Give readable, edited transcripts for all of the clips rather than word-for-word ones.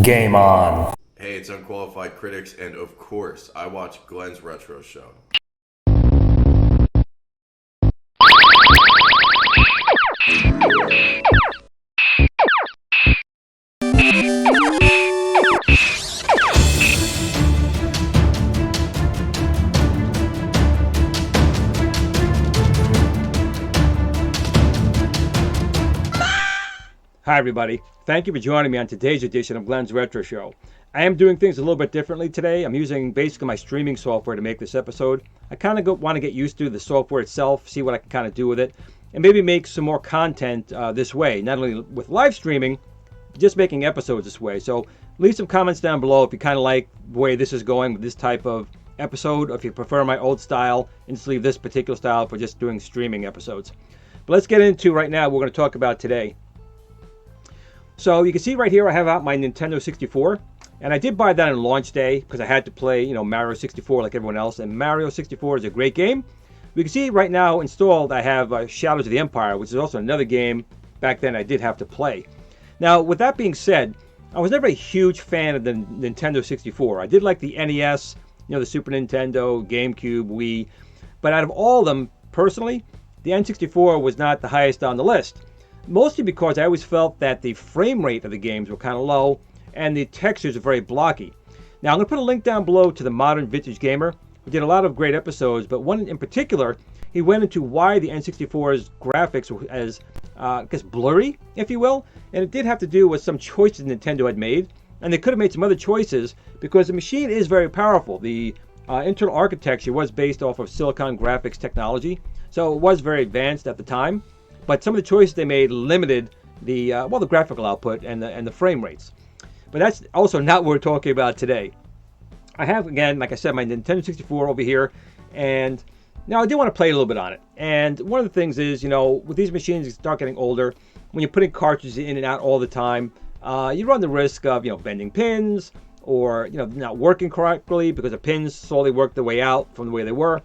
Game on. Hey, it's Unqualified Critics, and of course, I watch Glen's Retro Show. Hi everybody, thank you for joining me on today's edition of Glen's Retro Show. I am doing things a little bit differently today. I'm using basically my streaming software to make this episode. I kind of want to get used to the software itself, see what I can kind of do with it, and maybe make some more content this way, not only with live streaming, just making episodes this way. So leave some comments down below if you kind of like the way this is going with this type of episode, or if you prefer my old style and just leave this particular style for just doing streaming episodes. But let's get into right now what we're going to talk about today. So you can see right here I have out my Nintendo 64, and I did buy that on launch day because I had to play, Mario 64 like everyone else, and Mario 64 is a great game. You can see right now installed I have Shadows of the Empire, which is also another game back then I did have to play. Now with that being said, I was never a huge fan of the Nintendo 64. I did like the NES, the Super Nintendo, GameCube, Wii, but out of all of them, personally, the N64 was not the highest on the list. Mostly because I always felt that the frame rate of the games were kind of low and the textures are very blocky. Now I'm going to put a link down below to the Modern Vintage Gamer, who did a lot of great episodes, but one in particular, he went into why the N64's graphics were as, I guess, blurry, if you will, and it did have to do with some choices Nintendo had made, and they could have made some other choices because the machine is very powerful. The internal architecture was based off of Silicon graphics technology, so it was very advanced at the time. But some of the choices they made limited the the graphical output and the frame rates. But that's also not what we're talking about today. I have, again, like I said, my Nintendo 64 over here, and now I do want to play a little bit on it. And one of the things is, with these machines, you start getting older. When you're putting cartridges in and out all the time, you run the risk of, bending pins or, not working correctly because the pins slowly work their way out from the way they were.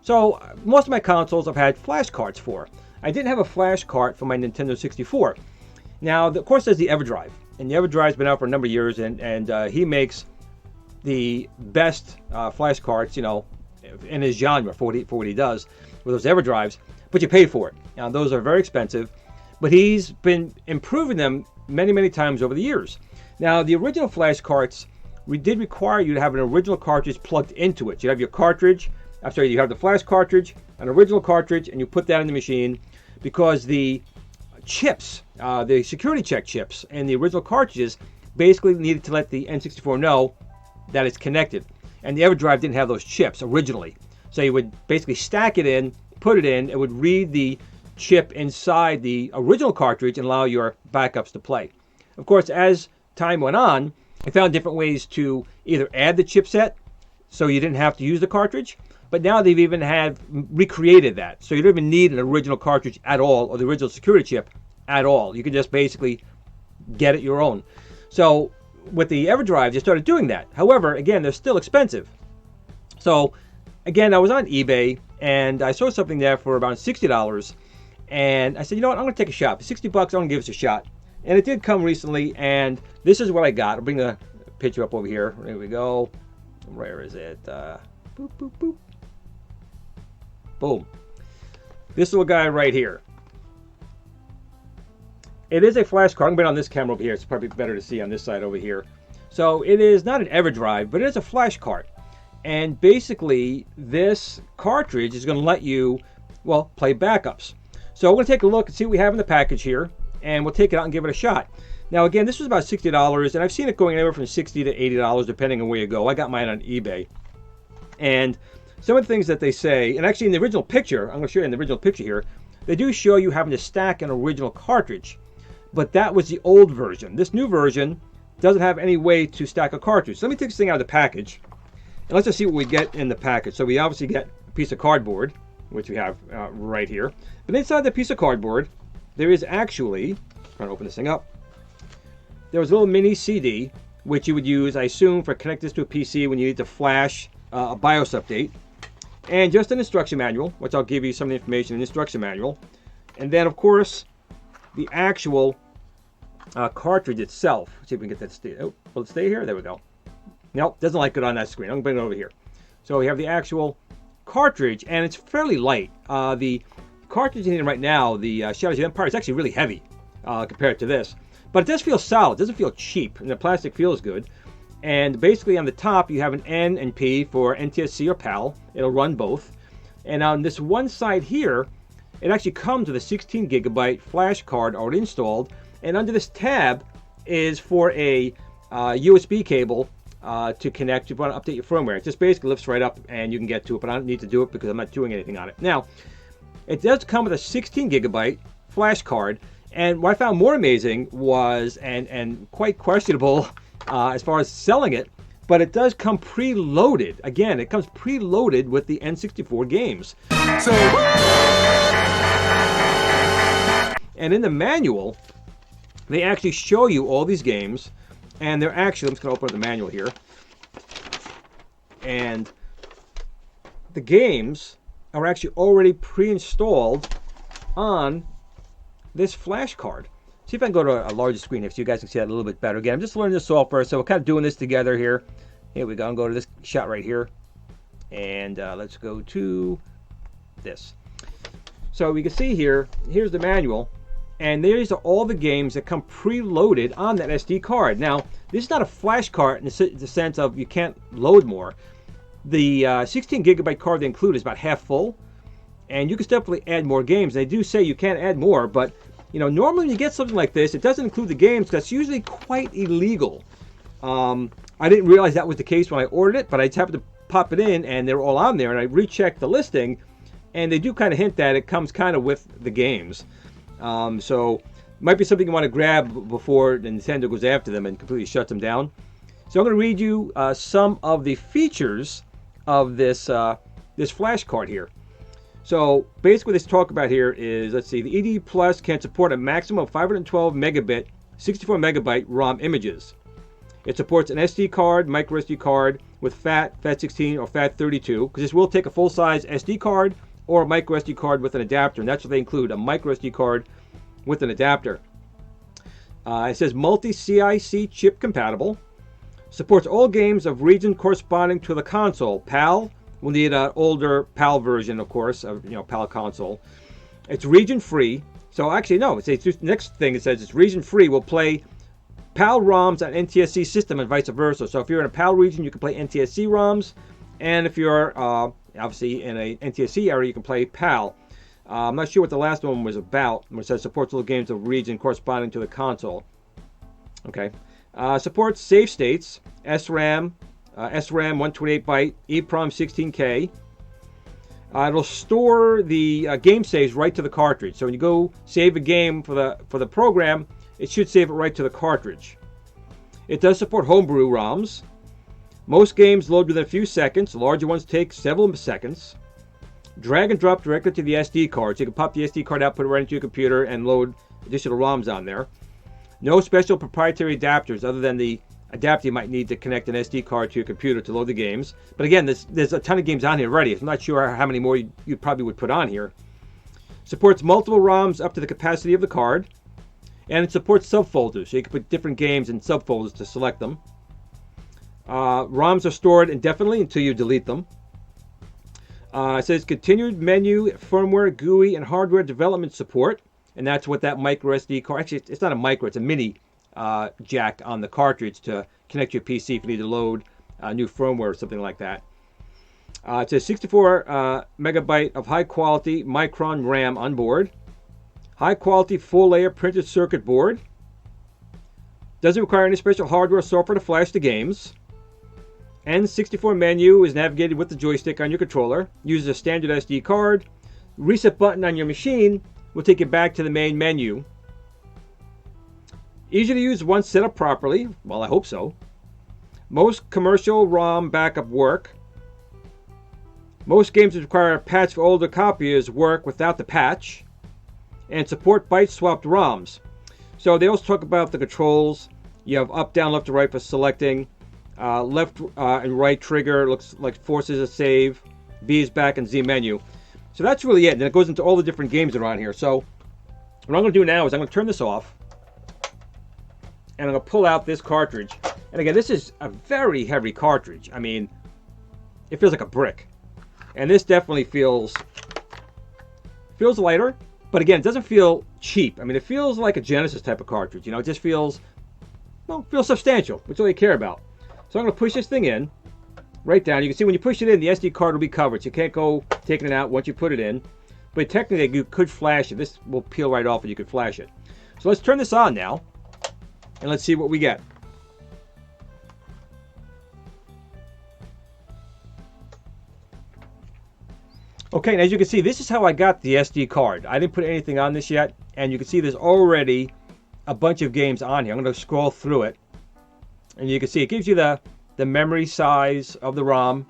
So most of my consoles I've had flash carts for. I didn't have a flash cart for my Nintendo 64. Now, of course, there's the EverDrive. And the EverDrive's been out for a number of years, and he makes the best flash carts, in his genre for what he does with those EverDrives. But you pay for it. Now, those are very expensive. But he's been improving them many, many times over the years. Now, the original flash carts, we did require you to have an original cartridge plugged into it. You have your cartridge. You have the flash cartridge, an original cartridge, and you put that in the machine because the chips, the security check chips, and the original cartridges basically needed to let the N64 know that it's connected. And the EverDrive didn't have those chips originally. So you would basically stack it in, put it in, it would read the chip inside the original cartridge and allow your backups to play. Of course, as time went on, I found different ways to either add the chipset so you didn't have to use the cartridge, but now they've even recreated that. So you don't even need an original cartridge at all, or the original security chip at all. You can just basically get it your own. So with the EverDrive, they started doing that. However, again, they're still expensive. So again, I was on eBay, and I saw something there for about $60. And I said, you know what, I'm going to take a shot. For 60 bucks, I'm going to give this a shot. And it did come recently, and this is what I got. I'll bring the picture up over here. There we go. Where is it? Boop, boop, boop. Boom. This little guy right here. It is a flash cart. I'm going to be on this camera over here. It's probably better to see on this side over here. So it is not an EverDrive, but it is a flash cart. And basically, this cartridge is going to let you, play backups. So I'm going to take a look and see what we have in the package here. And we'll take it out and give it a shot. Now, again, this was about $60, and I've seen it going anywhere from $60 to $80, depending on where you go. I got mine on eBay. And some of the things that they say, and actually in the original picture, I'm going to show you in the original picture here, they do show you having to stack an original cartridge. But that was the old version. This new version doesn't have any way to stack a cartridge. So let me take this thing out of the package, and let's just see what we get in the package. So we obviously get a piece of cardboard, which we have right here. But inside the piece of cardboard, there is actually, I'm trying to open this thing up, there was a little mini CD, which you would use, I assume, for connect this to a PC when you need to flash a BIOS update. And just an instruction manual, which I'll give you some of the information in the instruction manual. And then, of course, the actual cartridge itself. Let's see if we can get that to stay. Oh, will it stay here? There we go. Nope, doesn't like it on that screen. I'm going to bring it over here. So we have the actual cartridge, and it's fairly light. The cartridge in here right now, the Shadows of the Empire, is actually really heavy compared to this. But it does feel solid. It doesn't feel cheap, and the plastic feels good. And basically on the top, you have an N and P for NTSC or PAL. It'll run both. And on this one side here, it actually comes with a 16 gigabyte flash card already installed. And under this tab is for a USB cable to connect. You want to update your firmware. It just basically lifts right up and you can get to it, but I don't need to do it because I'm not doing anything on it. Now, it does come with a 16 gigabyte flash card. And what I found more amazing was, and quite questionable as far as selling it, but it does come preloaded. Again, it comes preloaded with the N64 games. And in the manual, they actually show you all these games, and they're actually, I'm just going to open up the manual here, and the games are actually already pre-installed on this flash card. See if I can go to a larger screen here so you guys can see that a little bit better. Again, I'm just learning the software, so we're kind of doing this together here. Here we go. I'll go to this shot right here, and let's go to this. So we can see here, here's the manual, and these are all the games that come preloaded on that SD card. Now, this is not a flash card in the sense of you can't load more. The 16 gigabyte card they include is about half full, and you can definitely add more games. They do say you can add more, but you know, normally when you get something like this, it doesn't include the games because it's usually quite illegal. I didn't realize that was the case when I ordered it, but I just happened to pop it in and they're all on there, and I rechecked the listing, and they do kind of hint that it comes kind of with the games. So it might be something you want to grab before Nintendo goes after them and completely shuts them down. So I'm going to read you some of the features of this this flash card here. So basically what this talk about here is, let's see, the ED Plus can support a maximum of 512 megabit, 64 megabyte ROM images. It supports an SD card, micro SD card with FAT16 or FAT32, because this will take a full-size SD card or a micro SD card with an adapter, and that's what they include, a micro SD card with an adapter. It says multi-CIC chip compatible. Supports all games of region corresponding to the console. PAL, we'll need an older PAL version, of course, of PAL console. It's region free. So actually, no, it's the next thing it says it's region free. Will play PAL ROMs on NTSC system and vice versa. So if you're in a PAL region, you can play NTSC ROMs, and if you're obviously in a NTSC area, you can play PAL. I'm not sure what the last one was about. It says supports all games of region corresponding to the console. Okay. Supports save states, SRAM 128-byte, EEPROM 16K. It'll store the game saves right to the cartridge. So when you go save a game for the program, it should save it right to the cartridge. It does support homebrew ROMs. Most games load within a few seconds. Larger ones take several seconds. Drag and drop directly to the SD card. So you can pop the SD card out, put it right into your computer, and load additional ROMs on there. No special proprietary adapters other than the adapter you might need to connect an SD card to your computer to load the games. But again, there's a ton of games on here already. I'm not sure how many more you probably would put on here. Supports multiple ROMs up to the capacity of the card. And it supports subfolders, so you can put different games in subfolders to select them. ROMs are stored indefinitely until you delete them. It says continued menu, firmware, GUI, and hardware development support. And that's what that micro SD card, actually it's not a micro, it's a mini jack on the cartridge to connect your PC if you need to load new firmware or something like that. It says 64 megabyte of high quality Micron RAM on board. High quality full layer printed circuit board. Doesn't require any special hardware or software to flash the games. N64 menu is navigated with the joystick on your controller. Uses a standard SD card. Reset button on your machine will take you back to the main menu. Easy to use once set up properly. Well, I hope so. Most commercial ROM backup work. Most games that require a patch for older copiers work without the patch. And support byte swapped ROMs. So they also talk about the controls. You have up, down, left, to right for selecting. Left and right trigger looks like forces a save. B is back and Z menu. So that's really it. And it goes into all the different games that are on here. So what I'm going to do now is I'm going to turn this off. And I'm going to pull out this cartridge. And again, this is a very heavy cartridge. I mean, it feels like a brick. And this definitely feels lighter. But again, it doesn't feel cheap. I mean, it feels like a Genesis type of cartridge. You know, it just feels, well, feels substantial, which is all you care about. So I'm going to push this thing in, right down. You can see when you push it in, the SD card will be covered. So you can't go taking it out once you put it in. But technically, you could flash it. This will peel right off and you could flash it. So let's turn this on now. And let's see what we get. Okay, and as you can see, this is how I got the SD card. I didn't put anything on this yet, and you can see there's already a bunch of games on here. I'm going to scroll through it, and you can see it gives you the memory size of the ROM.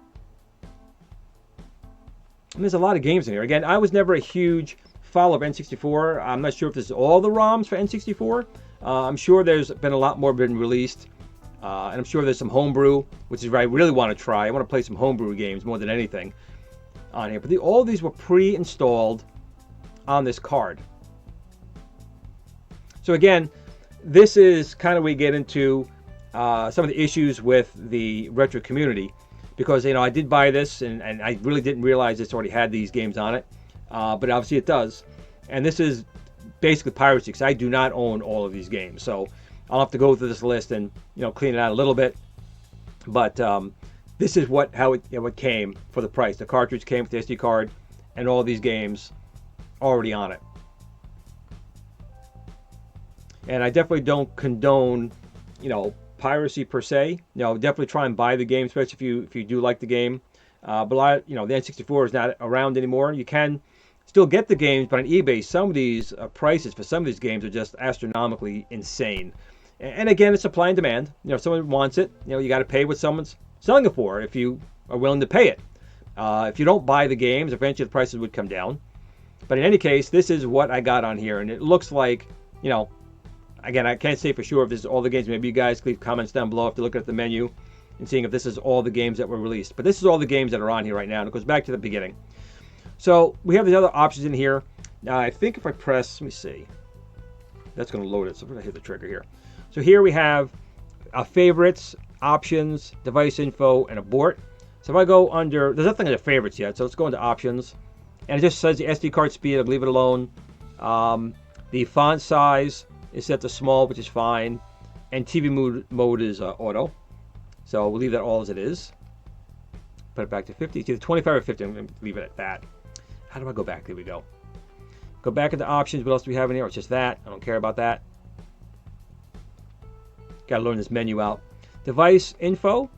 And there's a lot of games in here. Again, I was never a huge follower of N64. I'm not sure if this is all the ROMs for N64. I'm sure there's been a lot more been released, and I'm sure there's some homebrew, which is what I really want to try. I want to play some homebrew games more than anything on here. But all these were pre-installed on this card. So again, this is kind of where we get into some of the issues with the retro community, because I did buy this and I really didn't realize this already had these games on it, but obviously it does. And this is basically piracy, because I do not own all of these games. So I'll have to go through this list and clean it out a little bit. But this is how it came for the price. The cartridge came with the SD card and all these games already on it. And I definitely don't condone, piracy per se. Definitely try and buy the game, especially if you do like the game. But a lot, the N64 is not around anymore. You can still get the games, but on eBay, some of these prices for some of these games are just astronomically insane. And again, it's supply and demand. If someone wants it, you got to pay what someone's selling it for if you are willing to pay it. If you don't buy the games, eventually the prices would come down. But in any case, this is what I got on here, and it looks like, again, I can't say for sure if this is all the games. Maybe you guys leave comments down below if you're looking at the menu and seeing if this is all the games that were released. But this is all the games that are on here right now, and it goes back to the beginning. So we have these other options in here. Now, I think if I press, let me see. That's going to load it, so I'm going to hit the trigger here. So here we have favorites, options, device info, and abort. So if I go under, there's nothing under favorites yet, so let's go into options. And it just says the SD card speed, I'll leave it alone. The font size is set to small, which is fine. And TV mode is auto. So we'll leave that all as it is. Put it back to 50. It's either 25 or 50. I'm going to leave it at that. How do I go back? There we go. Go back into options. What else do we have in here? It's just that. I don't care about that. Got to learn this menu out. Device info.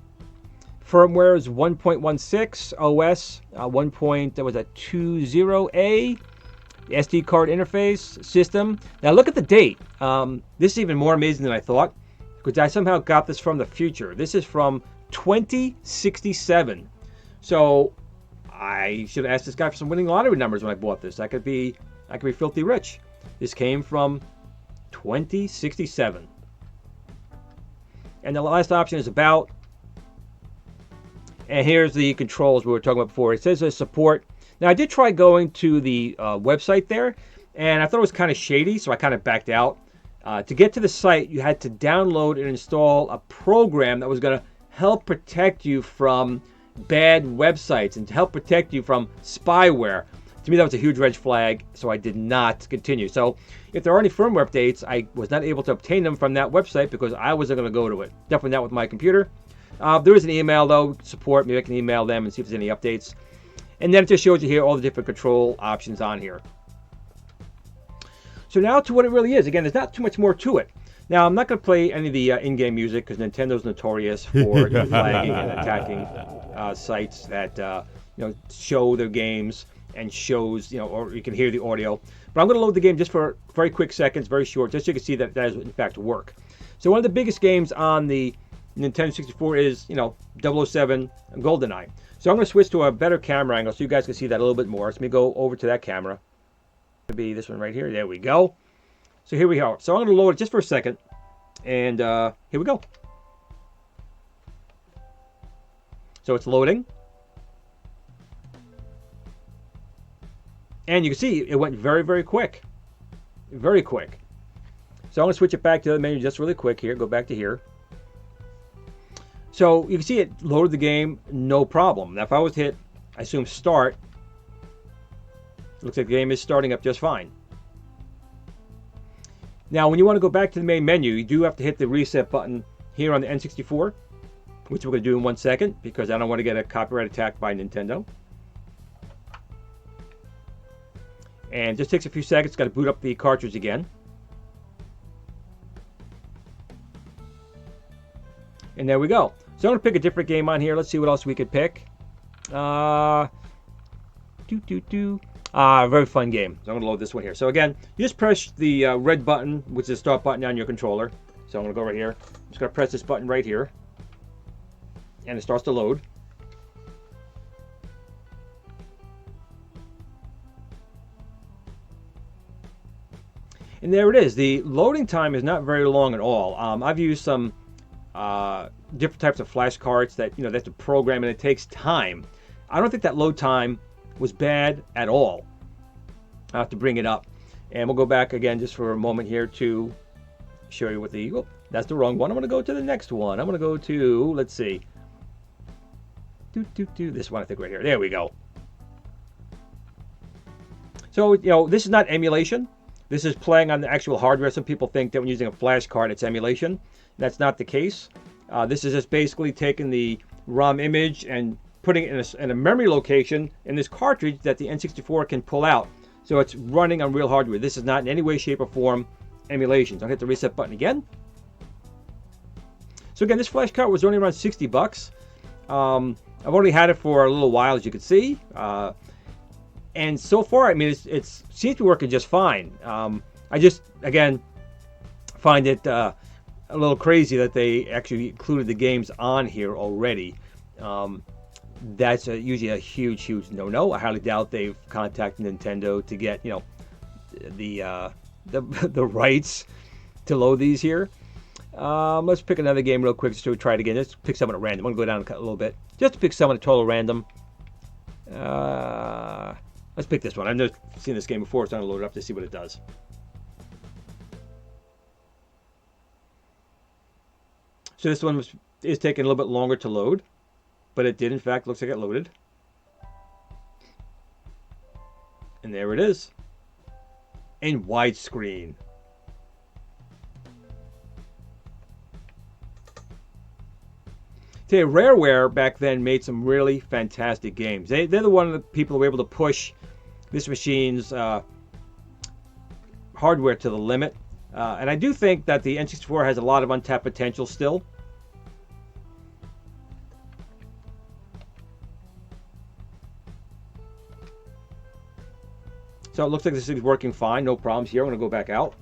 Firmware is 1.16. OS 1.20A. The SD card interface system. Now look at the date. This is even more amazing than I thought, because I somehow got this from the future. This is from 2067. So I should have asked this guy for some winning lottery numbers when I bought this. I could be filthy rich. This came from 2067. And the last option is about. And here's the controls we were talking about before. It says there's support. Now, I did try going to the website there, and I thought it was kind of shady, so I kind of backed out. To get to the site, you had to download and install a program that was going to help protect you from bad websites and to help protect you from spyware. To me, that was a huge red flag, so I did not continue. So if there are any firmware updates, I was not able to obtain them from that website because I wasn't going to go to it. Definitely not with my computer. There is an email, though, support. Maybe I can email them and see if there's any updates. And then it just shows you here all the different control options on here. So now to what it really is. Again, there's not too much more to it. Now, I'm not going to play any of the in-game music because Nintendo's notorious for flagging and attacking sites that show their games and shows, or you can hear the audio. But I'm going to load the game just for very quick seconds, very short, just so you can see that does in fact work. So one of the biggest games on the Nintendo 64 is, 007 GoldenEye. So I'm going to switch to a better camera angle so you guys can see that a little bit more. So let me go over to that camera. It'll be this one right here. There we go. So here we are. So I'm going to load it just for a second. And here we go. So it's loading. And you can see it went very, very quick. Very quick. So I'm going to switch it back to the menu just really quick here. Go back to here. So you can see it loaded the game, no problem. Now if I was to hit, I assume start, it looks like the game is starting up just fine. Now when you want to go back to the main menu, you do have to hit the reset button here on the N64, which we're going to do in 1 second because I don't want to get a copyright attack by Nintendo. And it just takes a few seconds, got to boot up the cartridge again. And there we go. So I'm going to pick a different game on here. Let's see what else we could pick. Very fun game. So I'm going to load this one here. So again, you just press the red button, which is the start button on your controller. So I'm going to go right here. I'm just going to press this button right here. And it starts to load. And there it is. The loading time is not very long at all. I've used some different types of flashcarts that they have to program, and it takes time. I don't think that load time was bad at all. I have to bring it up, and we'll go back again just for a moment here to show you what the. Oh, that's the wrong one. I'm going to go to the next one. I'm going to go to, let's see, this one I think right here. There we go. So this is not emulation. This is playing on the actual hardware. Some people think that when using a flash card, it's emulation. That's not the case. This is just basically taking the ROM image and putting it in a memory location in this cartridge that the N64 can pull out. So it's running on real hardware. This is not in any way, shape, or form emulation. So I'll hit the reset button again. So again, this flash card was only around 60 bucks. I've already had it for a little while, as you can see. And so far, I mean, it seems to be working just fine. I just, again, find it a little crazy that they actually included the games on here already. That's usually a huge no-no. I highly doubt they've contacted Nintendo to get the rights to load these here. Let's pick another game real quick just to try it again. Let's pick someone at random. I'm going to go down a little bit just to pick someone at total random. Let's pick this one. I've never seen this game before, so I'm going to load it up to see what it does. So this one is taking a little bit longer to load, but it did, in fact, looks like it loaded. And there it is. In widescreen. Rareware back then made some really fantastic games. They're the one of the people who were able to push this machine's hardware to the limit. And I do think that the N64 has a lot of untapped potential still. So it looks like this is working fine, no problems here. I'm going to go back out.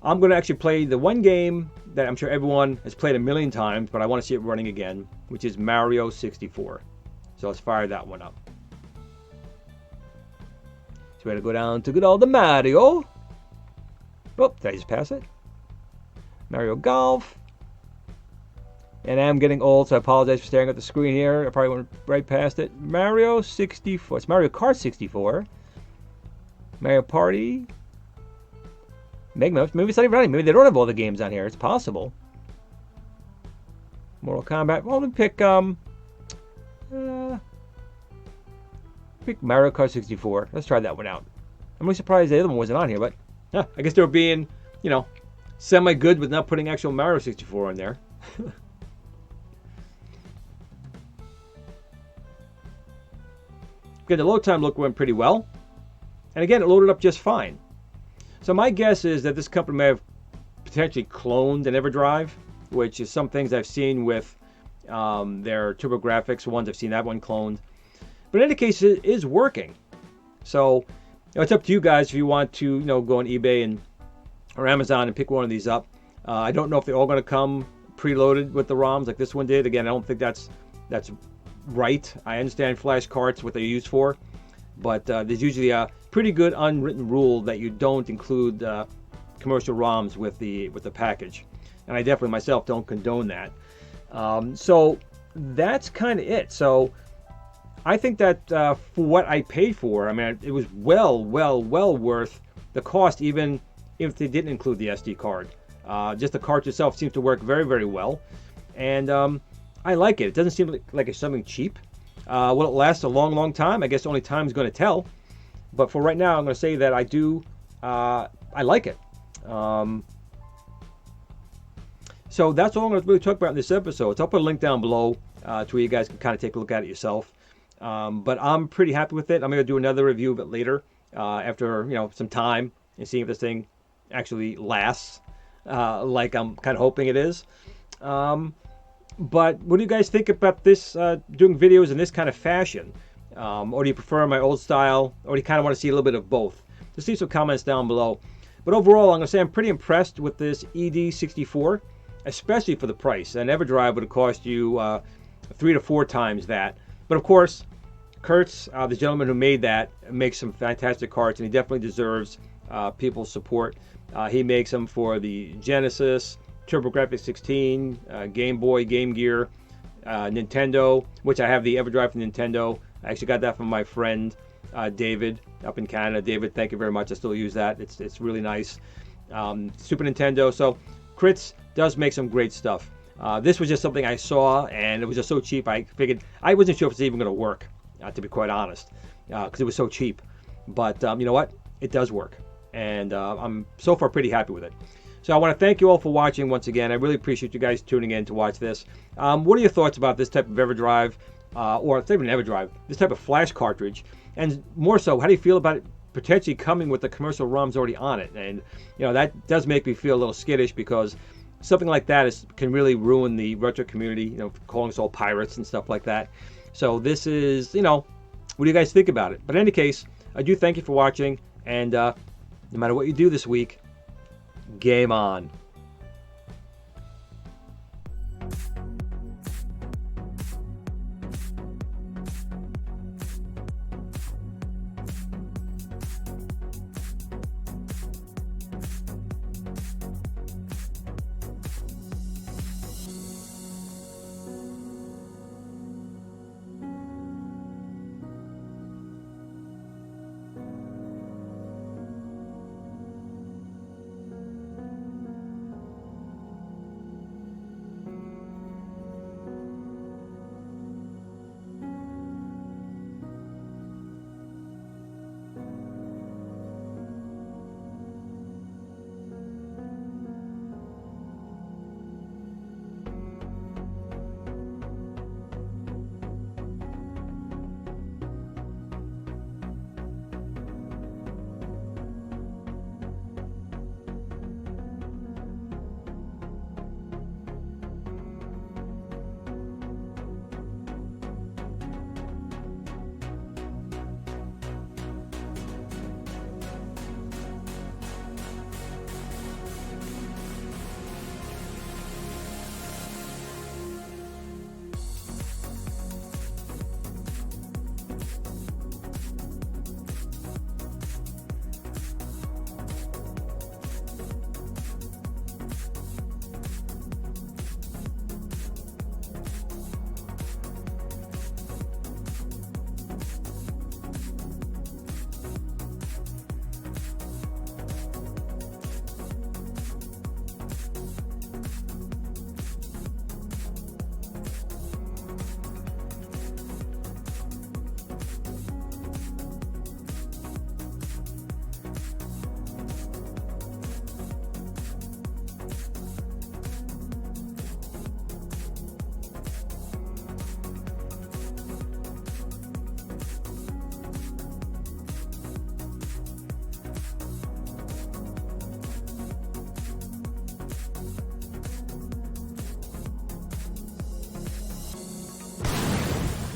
I'm going to actually play the one game that I'm sure everyone has played a million times, but I want to see it running again, which is Mario 64. So let's fire that one up. So we're going to go down to good old the Mario. Oh, did I just pass it? Mario Golf. And I'm getting old, so I apologize for staring at the screen here. I probably went right past it. Mario 64. It's Mario Kart 64. Mario Party. Maybe it's not even running. Maybe they don't have all the games on here. It's possible. Mortal Kombat. Well, let me pick Mario Kart 64. Let's try that one out. I'm really surprised the other one wasn't on here, but I guess they were being, semi-good with not putting actual Mario 64 on there. Again, the load time went pretty well. And again, it loaded up just fine. So my guess is that this company may have potentially cloned an EverDrive, which is some things I've seen with their TurboGrafx ones. I've seen that one cloned. But in any case, it is working. So it's up to you guys if you want to go on eBay or Amazon and pick one of these up. I don't know if they're all going to come preloaded with the ROMs like this one did. Again, I don't think that's right. I understand flash carts, what they're used for. But there's usually a pretty good unwritten rule that you don't include commercial ROMs with the package, and I definitely myself don't condone that. So that's kind of it. So I think that for what I paid for, I mean, it was well worth the cost, even if they didn't include the SD card. Just the cartridge itself seems to work very, very well, and I like it. It doesn't seem like it's something cheap. Will it last a long, long time? I guess only time's going to tell. But for right now, I'm going to say that I do. I like it. So that's all I'm going to really talk about in this episode. So I'll put a link down below to where you guys can kind of take a look at it yourself. But I'm pretty happy with it. I'm going to do another review of it later after some time and seeing if this thing actually lasts like I'm kind of hoping it is. But what do you guys think about this, doing videos in this kind of fashion? Or do you prefer my old style? Or do you kind of want to see a little bit of both? Just leave some comments down below. But overall, I'm going to say I'm pretty impressed with this ED64, especially for the price. An EverDrive would have cost you 3 to 4 times that. But of course, Kurtz, the gentleman who made that, makes some fantastic carts, and he definitely deserves people's support. He makes them for the Genesis, TurboGrafx-16, Game Boy, Game Gear, Nintendo, which I have the EverDrive from Nintendo. I actually got that from my friend David up in Canada. David, thank you very much. I still use that. It's really nice. Super Nintendo. So Kurtz does make some great stuff. This was just something I saw, and it was just so cheap. I figured I wasn't sure if it's even going to work, to be quite honest, because it was so cheap. But you know what? It does work, and I'm so far pretty happy with it. So I want to thank you all for watching once again. I really appreciate you guys tuning in to watch this. What are your thoughts about this type of EverDrive, or it's not even EverDrive, this type of flash cartridge? And more so, how do you feel about it potentially coming with the commercial ROMs already on it? And that does make me feel a little skittish, because something like that can really ruin the retro community, calling us all pirates and stuff like that. So this is, what do you guys think about it? But in any case, I do thank you for watching, and no matter what you do this week, game on.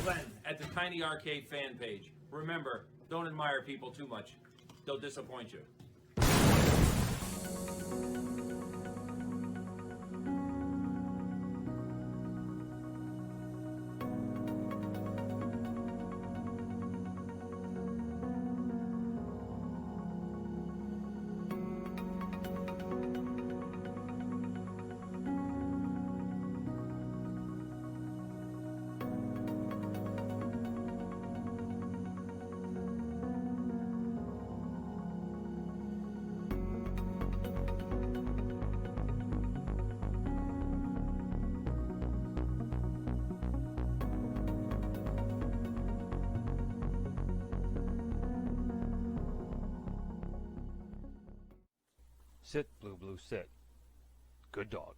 Glen at the Tiny Arcade fan page. Remember, don't admire people too much. They'll disappoint you. sit, Blue Blue sit. Good dog.